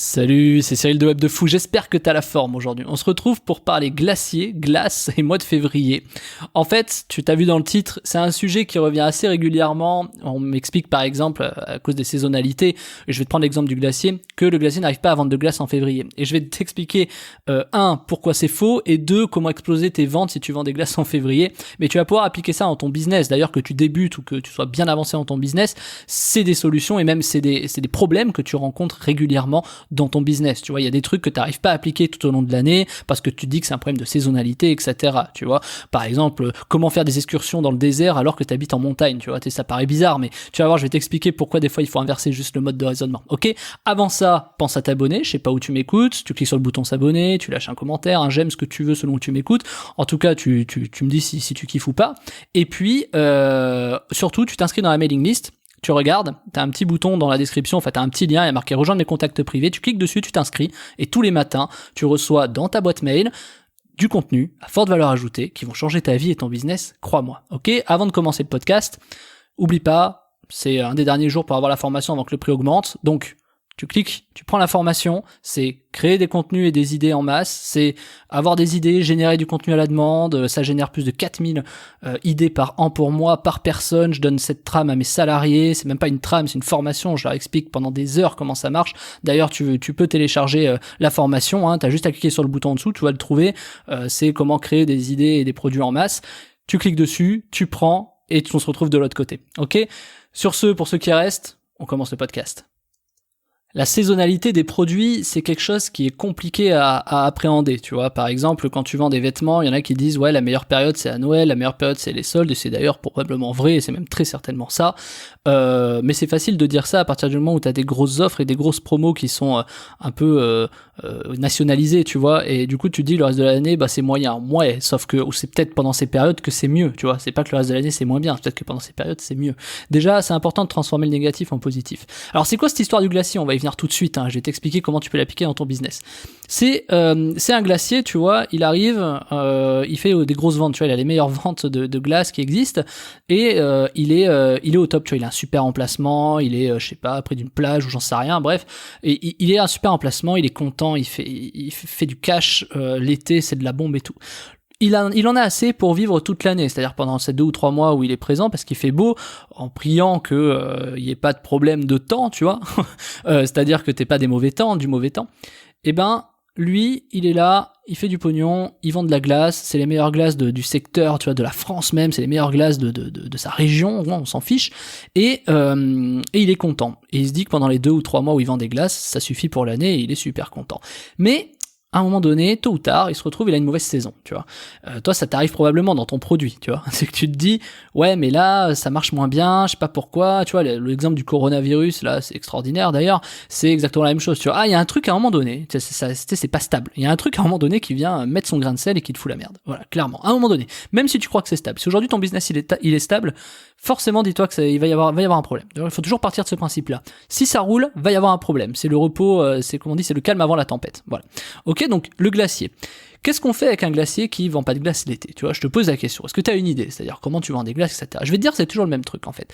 Salut, c'est Cyril de Web de Fou, j'espère que t'as la forme aujourd'hui. On se retrouve pour parler glacier, glace et mois de février. En fait, tu t'as vu dans le titre, c'est un sujet qui revient assez régulièrement. On m'explique par exemple, à cause des saisonnalités, je vais te prendre l'exemple du glacier, que le glacier n'arrive pas à vendre de glace en février. Et je vais t'expliquer, pourquoi c'est faux, et comment exploser tes ventes si tu vends des glaces en février. Mais tu vas pouvoir appliquer ça dans ton business. D'ailleurs, que tu débutes ou que tu sois bien avancé dans ton business, c'est des solutions et même c'est des problèmes que tu rencontres régulièrement dans ton business, tu vois, il y a des trucs que tu n'arrives pas à appliquer tout au long de l'année parce que tu dis que c'est un problème de saisonnalité, etc. Tu vois, par exemple, comment faire des excursions dans le désert alors que tu habites en montagne, tu vois, ça paraît bizarre, mais tu vas voir, je vais t'expliquer pourquoi des fois il faut inverser juste le mode de raisonnement, ok? Avant ça, pense à t'abonner, je sais pas où tu m'écoutes, tu cliques sur le bouton s'abonner, tu lâches un commentaire, un j'aime, ce que tu veux selon où tu m'écoutes, en tout cas, tu me dis si tu kiffes ou pas, et puis, surtout, tu t'inscris dans la mailing list. Tu regardes, t'as un petit bouton dans la description, enfin t'as un petit lien, il y a marqué rejoindre mes contacts privés, tu cliques dessus, tu t'inscris, et tous les matins, tu reçois dans ta boîte mail du contenu à forte valeur ajoutée qui vont changer ta vie et ton business, crois-moi. Ok, avant de commencer le podcast, oublie pas, c'est un des derniers jours pour avoir la formation avant que le prix augmente, donc tu cliques, tu prends la formation, c'est créer des contenus et des idées en masse, c'est avoir des idées, générer du contenu à la demande, ça génère plus de 4000 idées par an pour moi, par personne, je donne cette trame à mes salariés, c'est même pas une trame, c'est une formation, je leur explique pendant des heures comment ça marche. D'ailleurs, tu peux télécharger la formation, hein, t'as juste à cliquer sur le bouton en dessous, tu vas le trouver, c'est comment créer des idées et des produits en masse. Tu cliques dessus, tu prends et on se retrouve de l'autre côté. Ok ? Sur ce, pour ceux qui restent, on commence le podcast. La saisonnalité des produits, c'est quelque chose qui est compliqué à appréhender, tu vois. Par exemple, quand tu vends des vêtements, il y en a qui disent, ouais, la meilleure période c'est à Noël, la meilleure période c'est les soldes, et c'est d'ailleurs probablement vrai, et c'est même très certainement ça. Mais c'est facile de dire ça à partir du moment où tu as des grosses offres et des grosses promos qui sont un peu nationalisées, tu vois, et du coup tu te dis le reste de l'année, bah c'est moyen. Ouais, sauf que c'est peut-être pendant ces périodes que c'est mieux, tu vois. C'est pas que le reste de l'année c'est moins bien, peut-être que pendant ces périodes c'est mieux. Déjà, c'est important de transformer le négatif en positif. Alors c'est quoi cette histoire du glacier ? On va y venir tout de suite, hein. Je vais t'expliquer comment tu peux l'appliquer dans ton business. C'est un glacier, tu vois, il arrive, il fait des grosses ventes, tu vois, il a les meilleures ventes de glace qui existent, et il est au top, tu vois, il a un super emplacement, il est, je sais pas, près d'une plage ou j'en sais rien, bref, et il est à un super emplacement, il est content, il fait du cash, l'été c'est de la bombe et tout. Il en a assez pour vivre toute l'année, c'est-à-dire pendant ces 2 ou 3 mois où il est présent parce qu'il fait beau, en priant que y ait pas de problème de temps, tu vois, c'est-à-dire que t'aies pas du mauvais temps. Eh ben, lui, il est là, il fait du pognon, il vend de la glace, c'est les meilleures glaces du secteur, tu vois, de la France même, c'est les meilleures glaces de sa région, on s'en fiche, et il est content. Et il se dit que pendant les 2 ou 3 mois où il vend des glaces, ça suffit pour l'année et il est super content. Mais à un moment donné, tôt ou tard, il se retrouve, il a une mauvaise saison, tu vois. Toi, ça t'arrive probablement dans ton produit, tu vois. C'est que tu te dis, ouais, mais là, ça marche moins bien, je sais pas pourquoi, tu vois, l'exemple du coronavirus, là, c'est extraordinaire d'ailleurs, c'est exactement la même chose, tu vois. Ah, il y a un truc à un moment donné, c'est pas stable. Il y a un truc à un moment donné qui vient mettre son grain de sel et qui te fout la merde. Voilà, clairement. À un moment donné, même si tu crois que c'est stable. Si aujourd'hui ton business, il est stable, forcément, dis-toi que il va y avoir un problème. Il faut toujours partir de ce principe-là. Si ça roule, va y avoir un problème. C'est le repos, c'est comme on dit, c'est le calme avant la tempête. Voilà. Ok, donc le glacier. Qu'est-ce qu'on fait avec un glacier qui vend pas de glace l'été ? Tu vois, je te pose la question. Est-ce que tu as une idée ? C'est-à-dire comment tu vends des glaces, etc. Je vais te dire, c'est toujours le même truc en fait.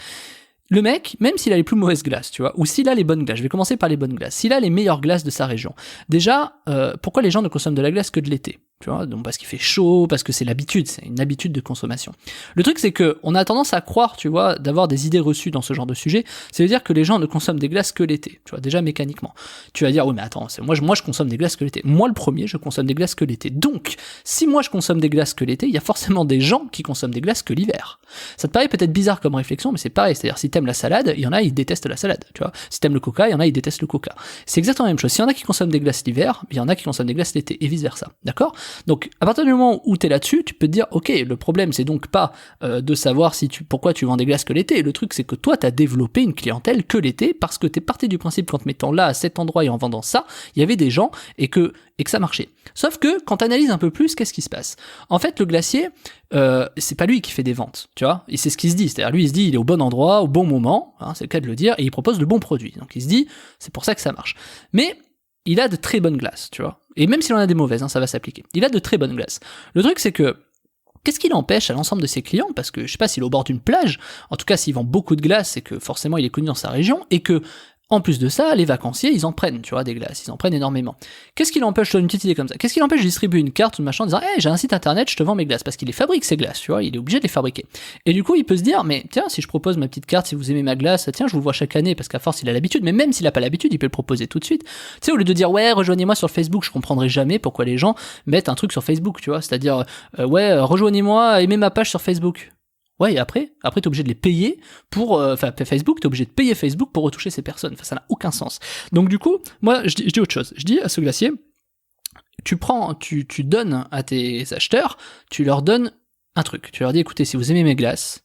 Le mec, même s'il a les plus mauvaises glaces, tu vois, ou s'il a les bonnes glaces, je vais commencer par les bonnes glaces, s'il a les meilleures glaces de sa région, déjà, pourquoi les gens ne consomment de la glace que de l'été ? Tu vois, donc parce qu'il fait chaud, parce que c'est l'habitude, c'est une habitude de consommation. Le truc, c'est que on a tendance à croire, tu vois, d'avoir des idées reçues dans ce genre de sujet. Ça veut dire que les gens ne consomment des glaces que l'été, tu vois, déjà mécaniquement. Tu vas dire, oui, mais attends, moi je consomme des glaces que l'été. Moi, le premier, je consomme des glaces que l'été. Donc, si moi je consomme des glaces que l'été, il y a forcément des gens qui consomment des glaces que l'hiver. Ça te paraît peut-être bizarre comme réflexion, mais c'est pareil. C'est-à-dire, si t'aimes la salade, il y en a, ils détestent la salade, tu vois. Si t'aimes le coca, il y en a, ils détestent le coca. C'est exactement la même chose. S'il y en a qui consomment des glaces l'hiver, il y en a qui consomment des glaces l'été, et vice versa. D'accord ? Donc, à partir du moment où t'es là-dessus, tu peux te dire, ok, le problème c'est donc pas de savoir pourquoi tu vends des glaces que l'été. Le truc c'est que toi t'as développé une clientèle que l'été parce que t'es parti du principe qu'en te mettant là à cet endroit et en vendant ça, il y avait des gens et que ça marchait. Sauf que quand t'analyses un peu plus, qu'est-ce qui se passe ? En fait, le glacier, c'est pas lui qui fait des ventes, tu vois. Et c'est ce qu'il se dit. C'est-à-dire lui, il se dit, il est au bon endroit, au bon moment, hein, c'est le cas de le dire, et il propose le bon produit. Donc il se dit, c'est pour ça que ça marche. Mais il a de très bonnes glaces, tu vois. Et même s'il en a des mauvaises, hein, ça va s'appliquer. Il a de très bonnes glaces. Le truc, c'est que qu'est-ce qui l'empêche à l'ensemble de ses clients ? Parce que je sais pas s'il est au bord d'une plage, en tout cas s'il vend beaucoup de glace, c'est que forcément il est connu dans sa région, et que En plus de ça, les vacanciers, ils en prennent, tu vois, des glaces, ils en prennent énormément. Qu'est-ce qui l'empêche, je te donne une petite idée comme ça, qu'est-ce qui l'empêche de distribuer une carte ou de machin en disant, hey, j'ai un site internet, je te vends mes glaces, parce qu'il les fabrique ces glaces, tu vois, il est obligé de les fabriquer. Et du coup, il peut se dire, mais tiens, si je propose ma petite carte, si vous aimez ma glace, tiens, je vous le vois chaque année, parce qu'à force, il a l'habitude, mais même s'il a pas l'habitude, il peut le proposer tout de suite. Tu sais, au lieu de dire, ouais, rejoignez-moi sur Facebook, je comprendrai jamais pourquoi les gens mettent un truc sur Facebook, tu vois, c'est-à-dire, ouais, rejoignez-moi, aimez ma page sur Facebook. Ouais, et après t'es obligé de les payer pour, Facebook, t'es obligé de payer Facebook pour retoucher ces personnes. Enfin, ça n'a aucun sens. Donc du coup, moi, je dis autre chose. Je dis à ce glacier, tu donnes à tes acheteurs, tu leur donnes un truc. Tu leur dis, écoutez, si vous aimez mes glaces,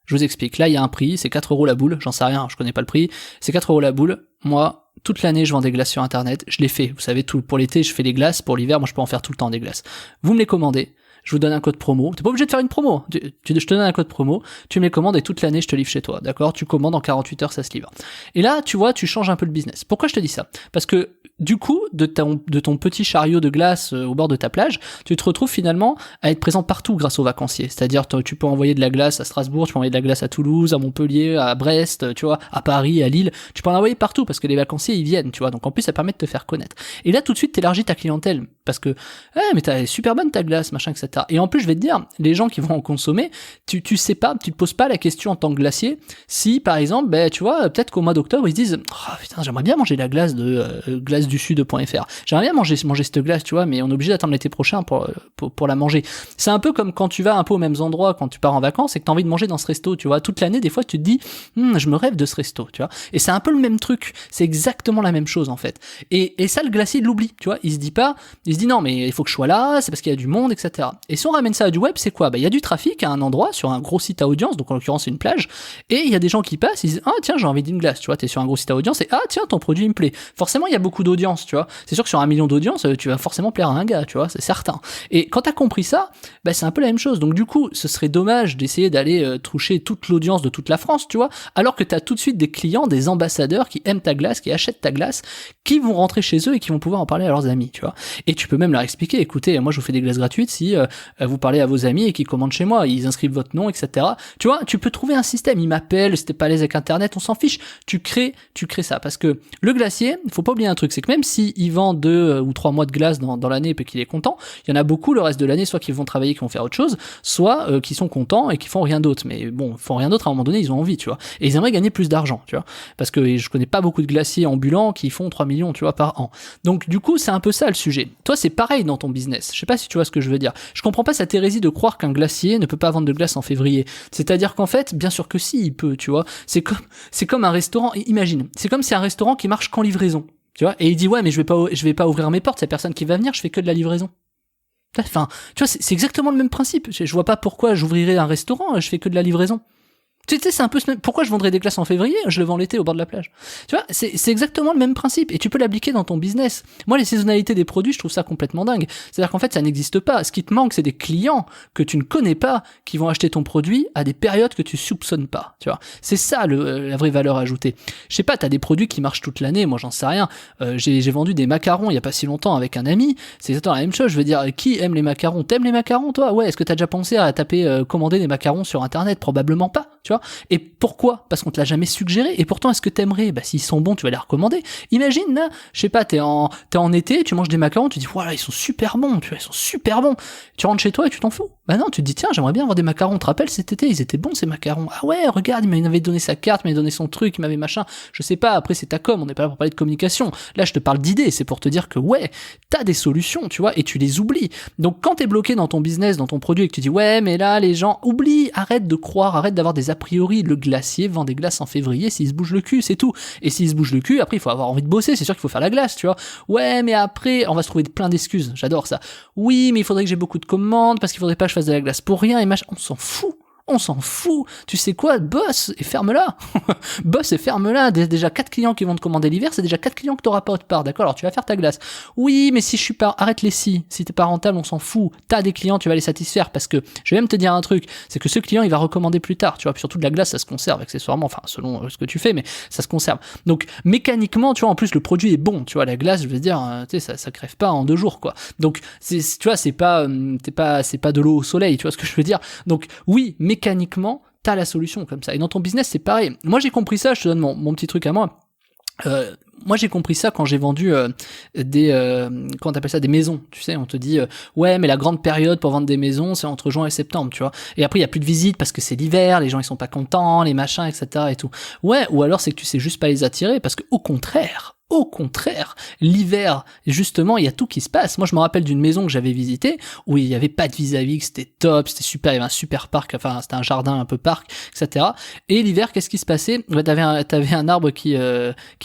je vous explique. Là, il y a un prix, c'est 4 € la boule, j'en sais rien, je connais pas le prix. C'est 4 € la boule. Moi, toute l'année, je vends des glaces sur Internet. Je les fais. Vous savez, tout pour l'été, je fais des glaces. Pour l'hiver, moi, je peux en faire tout le temps des glaces. Vous me les commandez. Je vous donne un code promo. T'es pas obligé de faire une promo. Je te donne un code promo, tu me les commandes et toute l'année je te livre chez toi, d'accord? Tu commandes en 48 heures, ça se livre. Et là, tu vois, tu changes un peu le business. Pourquoi je te dis ça? Parce que du coup, de ton petit chariot de glace au bord de ta plage, tu te retrouves finalement à être présent partout grâce aux vacanciers. C'est-à-dire, tu peux envoyer de la glace à Strasbourg, tu peux envoyer de la glace à Toulouse, à Montpellier, à Brest, tu vois, à Paris, à Lille. Tu peux en envoyer partout parce que les vacanciers, ils viennent, tu vois. Donc en plus, ça permet de te faire connaître. Et là, tout de suite, t'élargis ta clientèle parce que, mais t'as super bonne ta glace, machin, etc. Et en plus, je vais te dire, les gens qui vont en consommer, tu sais pas, tu te poses pas la question en tant que glacier, si par exemple, tu vois, peut-être qu'au mois d'octobre, ils se disent, oh putain, j'aimerais bien manger la glace de glace-du-sud.fr. J'aimerais bien manger cette glace, tu vois, mais on est obligé d'attendre l'été prochain pour la manger. C'est un peu comme quand tu vas un peu aux mêmes endroits quand tu pars en vacances et que t'as envie de manger dans ce resto, tu vois. Toute l'année, des fois, tu te dis, je me rêve de ce resto, tu vois. Et c'est un peu le même truc. C'est exactement la même chose, en fait. Et ça, le glacier, il l'oublie, tu vois. Il se dit non, mais il faut que je sois là, c'est parce qu'il y a du monde, etc. Et si on ramène ça à du web, c'est quoi? Il y a du trafic à un endroit, sur un gros site à audience, donc en l'occurrence c'est une plage, et il y a des gens qui passent, ils disent, ah tiens, j'ai envie d'une glace, tu vois, t'es sur un gros site à audience, et ah tiens, ton produit il me plaît. Forcément, il y a beaucoup d'audience, tu vois. C'est sûr que sur 1 million d'audience, tu vas forcément plaire à un gars, tu vois, c'est certain. Et quand t'as compris ça, c'est un peu la même chose. Donc du coup, ce serait dommage d'essayer d'aller toucher toute l'audience de toute la France, tu vois, alors que t'as tout de suite des clients, des ambassadeurs qui aiment ta glace, qui achètent ta glace, qui vont rentrer chez eux et qui vont pouvoir en parler à leurs amis, tu vois. Et tu peux même leur expliquer, écoutez, moi je vous fais des glaces gratuites si vous parlez à vos amis et qu'ils commandent chez moi, ils inscrivent votre nom, etc. Tu vois, tu peux trouver un système, ils m'appellent, si t'es pas à l'aise avec Internet, on s'en fiche, tu crées ça, parce que le glacier, faut pas oublier un truc, c'est que même si il vend 2 ou 3 mois de glace dans l'année et qu'il est content, il y en a beaucoup le reste de l'année, soit qui vont travailler, qui vont faire autre chose, soit qui sont contents et qui font rien d'autre, mais bon, ils font rien d'autre à un moment donné, ils ont envie, tu vois, et ils aimeraient gagner plus d'argent, tu vois, parce que je connais pas beaucoup de glaciers ambulants qui font 3 millions, tu vois, par an. Donc du coup, c'est un peu ça le sujet. Toi, c'est pareil dans ton business. Je sais pas si tu vois ce que je veux dire. Je comprends pas cette hérésie de croire qu'un glacier ne peut pas vendre de glace en février. C'est-à-dire qu'en fait, bien sûr que si, il peut, tu vois. C'est comme un restaurant, imagine. C'est comme si un restaurant qui marche qu'en livraison. Tu vois. Et il dit, ouais, mais je vais pas ouvrir mes portes, c'est personne qui va venir, je fais que de la livraison. Enfin, tu vois, c'est exactement le même principe. Je vois pas pourquoi j'ouvrirais un restaurant, je fais que de la livraison. Tu sais, c'est un peu pourquoi je vendrais des glaces en février, je le vends l'été au bord de la plage. Tu vois, c'est exactement le même principe et tu peux l'appliquer dans ton business. Moi, les saisonnalités des produits, je trouve ça complètement dingue. C'est-à-dire qu'en fait, ça n'existe pas. Ce qui te manque, c'est des clients que tu ne connais pas qui vont acheter ton produit à des périodes que tu soupçonnes pas. Tu vois, c'est ça la vraie valeur ajoutée. Je sais pas, t'as des produits qui marchent toute l'année. Moi, j'en sais rien. J'ai vendu des macarons il y a pas si longtemps avec un ami. C'est exactement la même chose. Je veux dire, qui aime les macarons? T'aimes les macarons, toi? Ouais. Est-ce que t'as déjà pensé à taper commander des macarons sur Internet? Probablement pas. Tu vois. Et pourquoi? Parce qu'on te l'a jamais suggéré. Et pourtant, est-ce que t'aimerais? S'ils sont bons, tu vas les recommander. Imagine, là, je sais pas, t'es en été, tu manges des macarons, tu dis, voilà, ils sont super bons, tu vois, ils sont super bons. Tu rentres chez toi et tu t'en fous. Non, tu te dis, tiens, j'aimerais bien avoir des macarons. Tu te rappelles, cet été, ils étaient bons, ces macarons. Ah ouais, regarde, il m'avait donné sa carte, il m'avait donné son truc, il m'avait machin. Je sais pas, après, c'est ta com, on n'est pas là pour parler de communication. Là, je te parle d'idées, c'est pour te dire que ouais, t'as des solutions, tu vois, et tu les oublies. Donc, quand t'es bloqué dans ton business, dans ton produit, et que tu dis, ouais, mais là, les gens, oublie, arrête de croire, arrête d'avoir des a priori. Le glacier vend des glaces en février s'il se bouge le cul, c'est tout. Et s'il se bouge le cul, après il faut avoir envie de bosser, c'est sûr qu'il faut faire la glace, tu vois. Ouais, mais après, on va se trouver plein d'excuses, j'adore ça. Oui, mais il faudrait que j'ai beaucoup de commandes, parce qu'il faudrait pas que je fasse de la glace pour rien, et machin, on s'en fout. On s'en fout. Tu sais quoi? Bosse et ferme-la. Bosse et ferme-la. Déjà 4 clients qui vont te commander l'hiver, c'est déjà 4 clients que t'auras pas autre part. D'accord? Alors tu vas faire ta glace. Oui, mais si je suis pas, arrête les si. Si t'es pas rentable, on s'en fout. T'as des clients, tu vas les satisfaire parce que je vais même te dire un truc. C'est que ce client, il va recommander plus tard. Tu vois, puis surtout de la glace, ça se conserve accessoirement. Enfin, selon ce que tu fais, mais ça se conserve. Donc, mécaniquement, tu vois, en plus, le produit est bon. Tu vois, la glace, je veux dire, tu sais, ça crève pas en 2 jours, quoi. Donc, tu vois, c'est pas de l'eau au soleil. Tu vois ce que je veux dire? Donc, oui, mécaniquement, t'as la solution comme ça. Et dans ton business, c'est pareil. Moi, j'ai compris ça, je te donne mon petit truc à moi. Moi j'ai compris ça quand j'ai vendu comment t'appelles ça, des maisons, tu sais, on te dit ouais mais la grande période pour vendre des maisons c'est entre juin et septembre, tu vois, et après il y a plus de visites parce que c'est l'hiver, les gens ils sont pas contents, les machins etc et tout. Ouais, ou alors c'est que tu sais juste pas les attirer, parce que au contraire, l'hiver, justement, il y a tout qui se passe. Moi, je me rappelle d'une maison que j'avais visitée où il y avait pas de vis-à-vis, que c'était top, c'était super, il y avait un super parc, enfin, c'était un jardin un peu parc, etc. Et l'hiver, qu'est-ce qui se passait? Bah, t'avais un arbre qui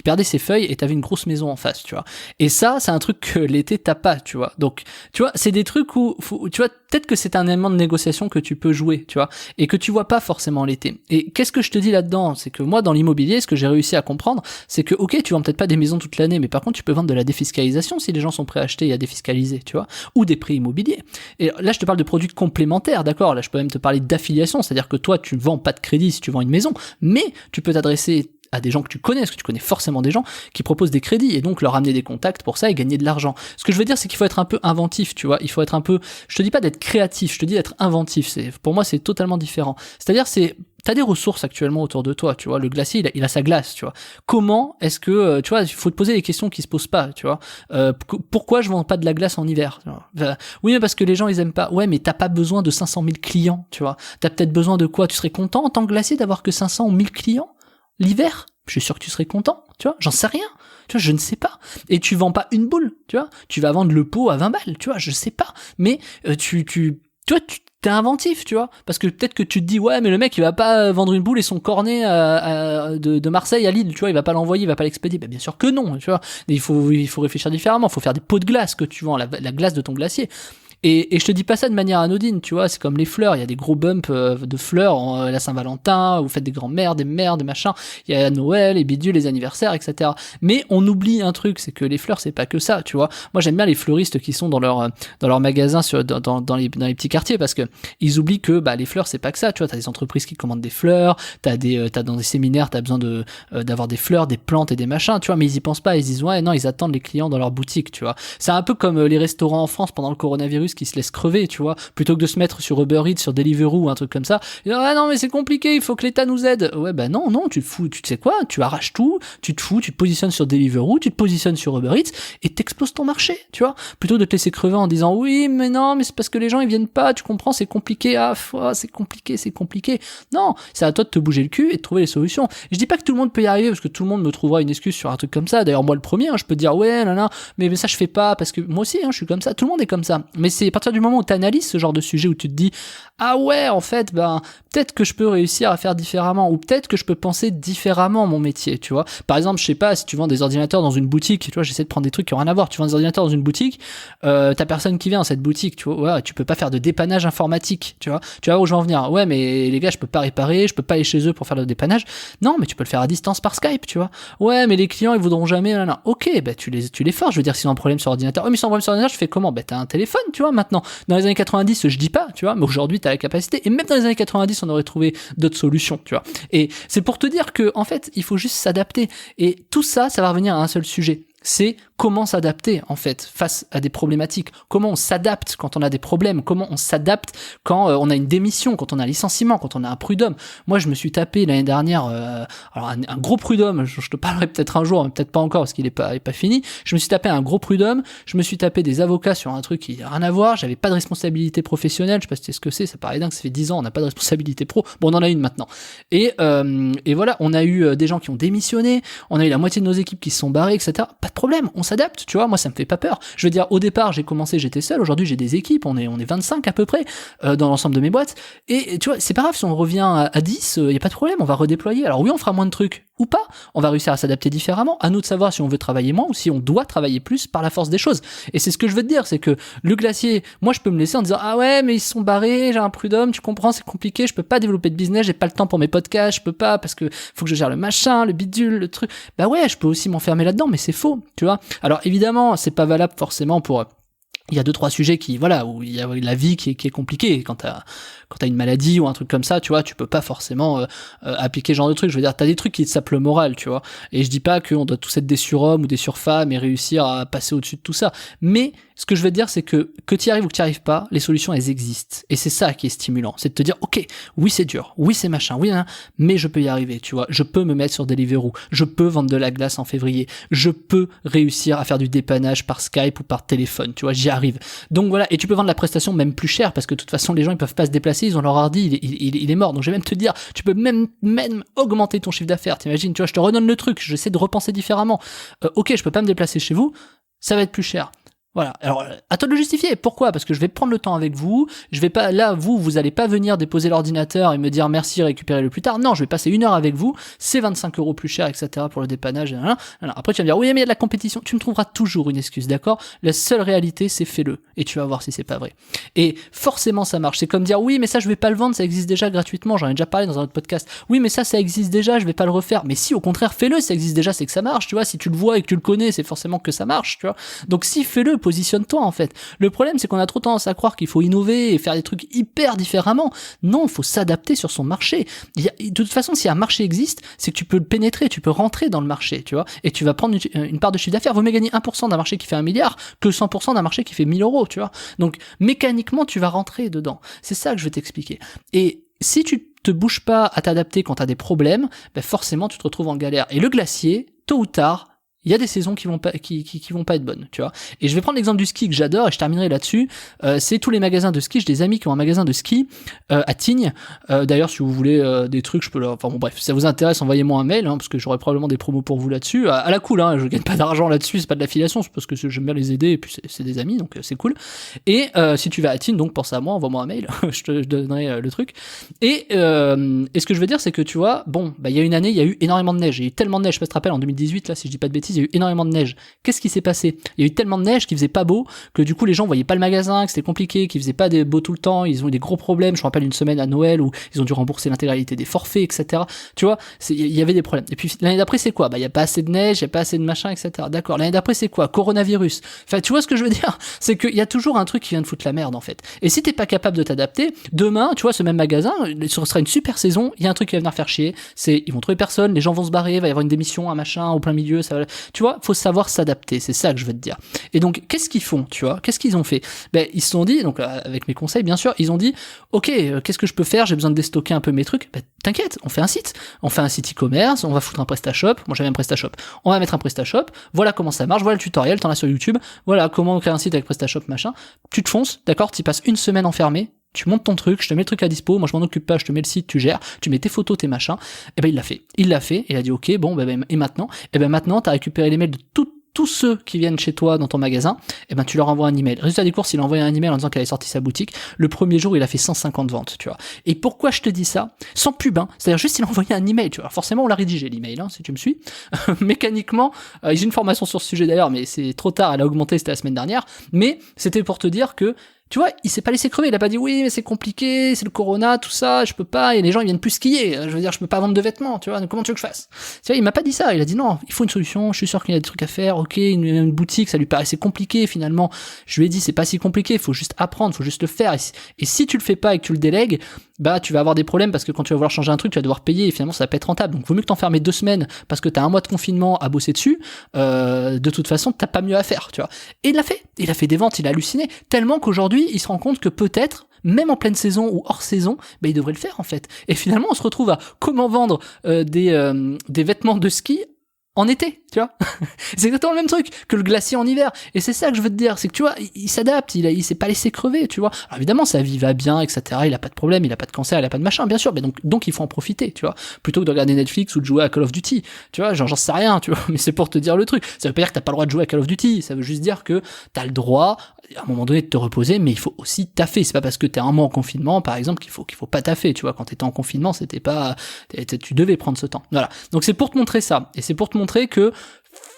perdait ses feuilles et t'avais une grosse maison en face, tu vois. Et ça, c'est un truc que l'été t'as pas, tu vois. Donc, tu vois, c'est des trucs où, tu vois, peut-être que c'est un élément de négociation que tu peux jouer, tu vois, et que tu vois pas forcément l'été. Et qu'est-ce que je te dis là-dedans? C'est que moi, dans l'immobilier, ce que j'ai réussi à comprendre, c'est que, ok, tu vends peut-être pas des maisons toute l'année, mais par contre, tu peux vendre de la défiscalisation si les gens sont prêts à acheter et à défiscaliser, tu vois, ou des prix immobiliers. Et là, je te parle de produits complémentaires, d'accord? Là, je peux même te parler d'affiliation, c'est-à-dire que toi, tu vends pas de crédit si tu vends une maison, mais tu peux t'adresser à des gens que tu connais, parce que tu connais forcément des gens qui proposent des crédits, et donc leur amener des contacts pour ça et gagner de l'argent. Ce que je veux dire, c'est qu'il faut être un peu inventif, tu vois, il faut être un peu, je te dis pas d'être créatif, je te dis d'être inventif, pour moi c'est totalement différent. C'est-à-dire t'as des ressources actuellement autour de toi, tu vois, le glacier il a sa glace, tu vois. Comment est-ce que, tu vois, il faut te poser des questions qui se posent pas, tu vois. Pourquoi je vends pas de la glace en hiver, tu vois. Enfin, oui, mais parce que les gens ils aiment pas. Ouais, mais t'as pas besoin de 500 000 clients, tu vois. T'as peut-être besoin de quoi? Tu serais content en tant que glacier d'avoir que 500 ou 1000 clients l'hiver? Je suis sûr que tu serais content, tu vois, j'en sais rien, tu vois, je ne sais pas. Et tu vends pas une boule, tu vois, tu vas vendre le pot à 20 balles, tu vois, je sais pas. Mais tu vois, t'es inventif, tu vois, parce que peut-être que tu te dis ouais mais le mec il va pas vendre une boule et son cornet de Marseille à Lille, tu vois, il va pas l'envoyer, il va pas l'expédier. Ben bien sûr que non, tu vois. Il faut réfléchir différemment, il faut faire des pots de glace que tu vends, la glace de ton glacier. Et je te dis pas ça de manière anodine, tu vois, c'est comme les fleurs, il y a des gros bumps de fleurs, la Saint-Valentin, vous faites des grands-mères, des mères, des machins, il y a Noël, les bidules, les anniversaires, etc. Mais on oublie un truc, c'est que les fleurs, c'est pas que ça, tu vois. Moi, j'aime bien les fleuristes qui sont dans leur magasin dans les petits quartiers, parce que ils oublient que, bah, les fleurs, c'est pas que ça, tu vois, t'as des entreprises qui commandent des fleurs, t'as dans des séminaires, t'as besoin d'avoir des fleurs, des plantes et des machins, tu vois, mais ils y pensent pas, ils disent, ouais, non, ils attendent les clients dans leur boutique, tu vois. C'est un peu comme les restaurants en France pendant le coronavirus qui se laissent crever, tu vois, plutôt que de se mettre sur Uber Eats, sur Deliveroo ou un truc comme ça. Ah non mais c'est compliqué, il faut que l'État nous aide. Ouais bah non, tu te fous, tu sais quoi, tu arraches tout, tu te fous, tu te positionnes sur Deliveroo, tu te positionnes sur Uber Eats et t'exploses ton marché, tu vois, plutôt de te laisser crever en disant oui mais non mais c'est parce que les gens ils viennent pas, tu comprends, c'est compliqué, c'est compliqué. Non, c'est à toi de te bouger le cul et de trouver les solutions. Je dis pas que tout le monde peut y arriver, parce que tout le monde me trouvera une excuse sur un truc comme ça. D'ailleurs moi le premier, je peux te dire ouais non mais ça je fais pas parce que moi aussi je suis comme ça, tout le monde est comme ça. Mais c'est à partir du moment où tu analyses ce genre de sujet, où tu te dis ah ouais en fait peut-être que je peux réussir à faire différemment, ou peut-être que je peux penser différemment mon métier, tu vois. Par exemple, je sais pas, si tu vends des ordinateurs dans une boutique, tu vois, j'essaie de prendre des trucs qui ont rien à voir, tu vends des ordinateurs dans une boutique, t'as personne qui vient dans cette boutique, tu vois, ouais, tu peux pas faire de dépannage informatique, tu vois vois où je veux en venir. Ouais mais les gars je peux pas réparer, je peux pas aller chez eux pour faire le dépannage. Non mais tu peux le faire à distance par Skype, tu vois. Ouais mais les clients ils voudront jamais, non. Ok, bah tu les forces, je veux dire, s'ils ont un problème sur ordinateur. Ouais mais s'ils ont un problème sur ordinateur, je fais comment? Bah t'as un téléphone, tu vois, maintenant. Dans les années 90, je dis pas, tu vois, mais aujourd'hui t'as la capacité, et même dans les années 90 on aurait trouvé d'autres solutions, tu vois. Et c'est pour te dire que en fait il faut juste s'adapter, et tout ça va revenir à un seul sujet, c'est comment s'adapter en fait face à des problématiques, comment on s'adapte quand on a des problèmes, comment on s'adapte quand on a une démission, quand on a un licenciement, quand on a un prud'homme. Moi je me suis tapé l'année dernière alors un gros prud'homme, je te parlerai peut-être un jour, mais peut-être pas encore parce qu'il est pas fini. Je me suis tapé un gros prud'homme, je me suis tapé des avocats sur un truc qui n'a rien à voir, j'avais pas de responsabilité professionnelle, je sais pas si tu sais ce que c'est, ça paraît dingue, ça fait 10 ans on n'a pas de responsabilité pro, bon on en a une maintenant. Et voilà, on a eu des gens qui ont démissionné, on a eu la moitié de nos équipes qui se sont barrées, etc. Pas de problème, on s'adapte, tu vois, moi ça me fait pas peur. Je veux dire, au départ j'ai commencé, j'étais seul, aujourd'hui j'ai des équipes, on est 25 à peu près dans l'ensemble de mes boîtes, et tu vois, c'est pas grave si on revient à 10, y a pas de problème, on va redéployer. Alors oui, on fera moins de trucs ou pas, on va réussir à s'adapter différemment, à nous de savoir si on veut travailler moins ou si on doit travailler plus par la force des choses. Et c'est ce que je veux te dire, c'est que le glacier, moi je peux me laisser en disant ah ouais mais ils se sont barrés, j'ai un prud'homme, tu comprends, c'est compliqué, je peux pas développer de business, j'ai pas le temps pour mes podcasts, je peux pas parce que faut que je gère le machin, le bidule, le truc. Bah ouais, je peux aussi m'enfermer là-dedans, mais c'est faux, tu vois. Alors évidemment, c'est pas valable forcément pour il y a 2-3 sujets qui, voilà, où il y a la vie qui est compliquée. Quand t'as une maladie ou un truc comme ça, tu vois, tu peux pas forcément appliquer ce genre de truc. Je veux dire, t'as des trucs qui te sapent le moral, tu vois. Et je dis pas qu'on doit tous être des surhommes ou des surfemmes et réussir à passer au-dessus de tout ça. Mais ce que je veux te dire, c'est que t'y arrives ou que t'y arrives pas, les solutions, elles existent. Et c'est ça qui est stimulant. C'est de te dire, ok, oui, c'est dur, oui, c'est machin, oui, hein, mais je peux y arriver, tu vois. Je peux me mettre sur Deliveroo, je peux vendre de la glace en février, je peux réussir à faire du dépannage par Skype ou par téléphone, tu vois, j'y arrive. Donc voilà, et tu peux vendre la prestation même plus cher, parce que de toute façon, les gens, ils peuvent pas se déplacer, ils ont leur ordi, il est mort. Donc je vais même te dire, tu peux même augmenter ton chiffre d'affaires, t'imagines, tu vois, je te redonne le truc, j'essaie de repenser différemment. Ok, je peux pas me déplacer chez vous, ça va être plus cher. Voilà. Alors, à toi de le justifier. Pourquoi? Parce que je vais prendre le temps avec vous. Je vais pas, là, vous allez pas venir déposer l'ordinateur et me dire merci, récupérez-le plus tard. Non, je vais passer 1 heure avec vous. C'est 25 € plus cher, etc. pour le dépannage. Après, tu vas me dire, oui, mais il y a de la compétition. Tu me trouveras toujours une excuse, d'accord? La seule réalité, c'est fais-le. Et tu vas voir si c'est pas vrai. Et forcément, ça marche. C'est comme dire, oui, mais ça, je vais pas le vendre, ça existe déjà gratuitement. J'en ai déjà parlé dans un autre podcast. Oui, mais ça existe déjà, je vais pas le refaire. Mais si, au contraire, fais-le, ça existe déjà, c'est que ça marche, tu vois. Si tu le vois et que tu le connais, c'est forcément que ça marche, tu vois. Donc, si, fais-le, positionne-toi, en fait. Le problème, c'est qu'on a trop tendance à croire qu'il faut innover et faire des trucs hyper différemment. Non, il faut s'adapter sur son marché. De toute façon, si un marché existe, c'est que tu peux le pénétrer, tu peux rentrer dans le marché, tu vois, et tu vas prendre une part de chiffre d'affaires. Vaut mieux gagner 1% d'un marché qui fait 1 milliard que 100% d'un marché qui fait 1000 €, tu vois. Donc, mécaniquement, tu vas rentrer dedans. C'est ça que je vais t'expliquer. Et si tu te bouges pas à t'adapter quand t'as des problèmes, ben forcément, tu te retrouves en galère. Et le glacier, tôt ou tard, il y a des saisons qui vont pas être bonnes, tu vois. Et je vais prendre l'exemple du ski que j'adore et je terminerai là-dessus. C'est tous les magasins de ski. J'ai des amis qui ont un magasin de ski à Tignes. D'ailleurs, si vous voulez des trucs, je peux leur... Enfin bon, bref, si ça vous intéresse, envoyez-moi un mail, parce que j'aurai probablement des promos pour vous là-dessus. À la cool, je gagne pas d'argent là-dessus, c'est pas de l'affiliation, c'est parce que j'aime bien les aider et puis c'est des amis, donc c'est cool. Et si tu vas à Tignes, donc pense à moi, envoie-moi un mail, je te donnerai le truc. Et ce que je veux dire, c'est que tu vois, bon, il y a une année, il y a eu énormément de neige. Il y a eu tellement de neige, je sais pas si tu te rappelles, en 2018, là, si je dis pas de bêtises, il y a eu énormément de neige. Qu'est-ce qui s'est passé? Il y a eu tellement de neige qu'il faisait pas beau, que du coup les gens voyaient pas le magasin, que c'était compliqué, qu'il faisait pas beau tout le temps, ils ont eu des gros problèmes. Je me rappelle une semaine à Noël où ils ont dû rembourser l'intégralité des forfaits, etc. Tu vois, il y avait des problèmes. Et puis l'année d'après, c'est quoi? Il y a pas assez de neige, il y a pas assez de machin, etc. D'accord. L'année d'après, c'est quoi? Coronavirus. Enfin, tu vois ce que je veux dire? C'est qu'il y a toujours un truc qui vient de foutre la merde, en fait. Et si t'es pas capable de t'adapter, demain, tu vois, ce même magasin, ce sera une super saison, il y a un truc qui va venir faire chier, c'est, ils vont trouver personne, les gens vont se barrer, il va y avoir une démission, un machin, au plein milieu, ça va, tu vois, faut savoir s'adapter, c'est ça que je veux te dire. Et donc, qu'est-ce qu'ils font, tu vois? Qu'est-ce qu'ils ont fait? Ils se sont dit, donc, avec mes conseils, bien sûr, ils ont dit, ok, qu'est-ce que je peux faire? J'ai besoin de déstocker un peu mes trucs. T'inquiète, on fait un site e-commerce, on va foutre un PrestaShop, moi j'avais un PrestaShop, on va mettre un PrestaShop, voilà comment ça marche, voilà le tutoriel, t'en as sur YouTube, voilà comment créer un site avec PrestaShop, machin. Tu te fonces, d'accord? Tu passes une semaine enfermé, tu montes ton truc, je te mets le truc à dispo, moi je m'en occupe pas, je te mets le site, tu gères, tu mets tes photos, tes machins. Il l'a fait, il a dit ok, bon, et maintenant? Maintenant, t'as récupéré les mails de tous ceux qui viennent chez toi dans ton magasin, tu leur envoies un email. Résultat des courses, il a envoyé un email en disant qu'elle avait sorti sa boutique. Le premier jour, il a fait 150 ventes, tu vois. Et pourquoi je te dis ça? Sans pub, c'est-à-dire juste il a envoyé un email, tu vois. Forcément, on l'a rédigé l'email, si tu me suis. Mécaniquement, j'ai une formation sur ce sujet d'ailleurs, mais c'est trop tard, elle a augmenté, c'était la semaine dernière. Mais c'était pour te dire que tu vois, il s'est pas laissé crever, il a pas dit oui mais c'est compliqué, c'est le corona, tout ça, je peux pas, et les gens ils viennent plus skier, je veux dire je peux pas vendre de vêtements, tu vois, donc comment tu veux que je fasse? Tu vois, il m'a pas dit ça, il a dit non, il faut une solution, je suis sûr qu'il y a des trucs à faire, ok, une boutique, ça lui paraissait compliqué finalement, je lui ai dit c'est pas si compliqué, faut juste apprendre, faut juste le faire, et si tu le fais pas et que tu le délègues, tu vas avoir des problèmes parce que quand tu vas vouloir changer un truc, tu vas devoir payer et finalement ça va pas être rentable. Donc vaut mieux que t'enfermer 2 semaines parce que t'as 1 mois de confinement à bosser dessus. De toute façon, t'as pas mieux à faire, tu vois. Et il l'a fait. Il a fait des ventes, il a halluciné tellement qu'aujourd'hui, il se rend compte que peut-être même en pleine saison ou hors saison, il devrait le faire en fait. Et finalement, on se retrouve à comment vendre des vêtements de ski en été, tu vois. C'est exactement le même truc que le glacier en hiver. Et c'est ça que je veux te dire, c'est que tu vois, il s'adapte, il s'est pas laissé crever, tu vois. Alors évidemment, sa vie va bien, etc. Il a pas de problème, il a pas de cancer, il a pas de machin, bien sûr. Mais donc il faut en profiter, tu vois. Plutôt que de regarder Netflix ou de jouer à Call of Duty, tu vois. Genre, j'en sais rien, tu vois. Mais c'est pour te dire le truc. Ça veut pas dire que t'as pas le droit de jouer à Call of Duty. Ça veut juste dire que t'as le droit, à un moment donné, de te reposer, mais il faut aussi taffer. C'est pas parce que t'es 1 mois en confinement, par exemple, qu'il faut pas taffer, tu vois. Quand t'étais en confinement, c'était pas, tu devais prendre ce temps. Voilà. Donc c'est pour te montrer ça. Et c'est pour te montrer que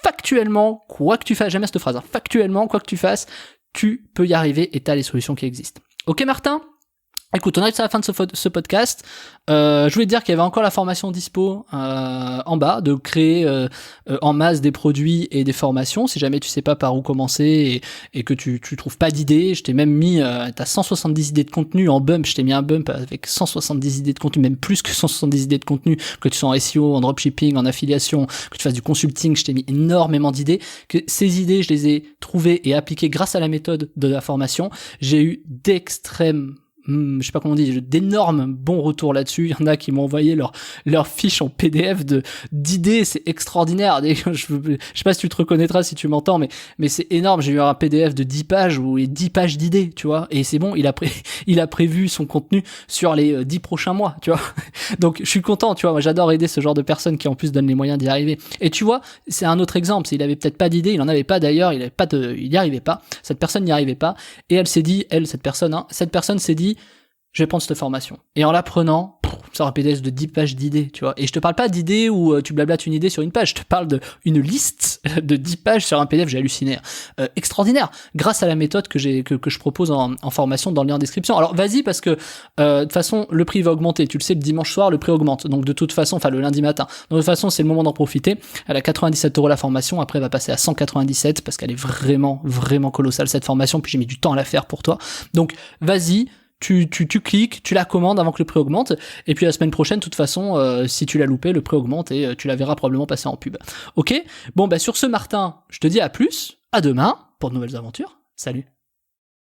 factuellement, quoi que tu fasses, jamais cette phrase, factuellement, quoi que tu fasses, tu peux y arriver et t'as les solutions qui existent. Ok Martin ? Écoute, on arrive à la fin de ce podcast. Je voulais te dire qu'il y avait encore la formation dispo en bas, de créer en masse des produits et des formations. Si jamais tu sais pas par où commencer et que tu trouves pas d'idées, je t'ai même mis, t'as 170 idées de contenu en bump. Je t'ai mis un bump avec 170 idées de contenu, même plus que 170 idées de contenu, que tu sois en SEO, en dropshipping, en affiliation, que tu fasses du consulting. Je t'ai mis énormément d'idées. Que ces idées, je les ai trouvées et appliquées grâce à la méthode de la formation. J'ai eu je sais pas comment on dit, d'énormes bons retours là-dessus. Il y en a qui m'ont envoyé leur fiche en PDF d'idées, c'est extraordinaire. Je sais pas si tu te reconnaîtras si tu m'entends, mais c'est énorme. J'ai eu un PDF de 10 pages ou 10 pages d'idées, tu vois. Et c'est bon, il a prévu son contenu sur les 10 prochains mois, tu vois. Donc je suis content, tu vois. Moi j'adore aider ce genre de personnes qui en plus donnent les moyens d'y arriver. Et tu vois, c'est un autre exemple. Il avait peut-être pas d'idée, il en avait pas d'ailleurs, il y arrivait pas. Cette personne n'y arrivait pas. Et elle s'est dit, cette personne s'est dit, je vais prendre cette formation. Et en l'apprenant, ça aura un PDF de 10 pages d'idées, tu vois. Et je te parle pas d'idées où tu blablates une idée sur une page, je te parle d'une liste de 10 pages sur un PDF, j'ai halluciné. Extraordinaire, grâce à la méthode que je propose en formation dans le lien en description. Alors vas-y, parce que de toute façon, le prix va augmenter. Tu le sais, le dimanche soir, le prix augmente. Donc de toute façon, enfin le lundi matin. Donc de toute façon, c'est le moment d'en profiter. Elle a 97€ la formation, après elle va passer à 197 parce qu'elle est vraiment, vraiment colossale cette formation, puis j'ai mis du temps à la faire pour toi. Donc vas-y, tu cliques, tu la commandes avant que le prix augmente, et puis la semaine prochaine, de toute façon, si tu l'as loupé, le prix augmente et tu la verras probablement passer en pub. Ok ? Bon, sur ce, Martin, je te dis à plus, à demain, pour de nouvelles aventures. Salut.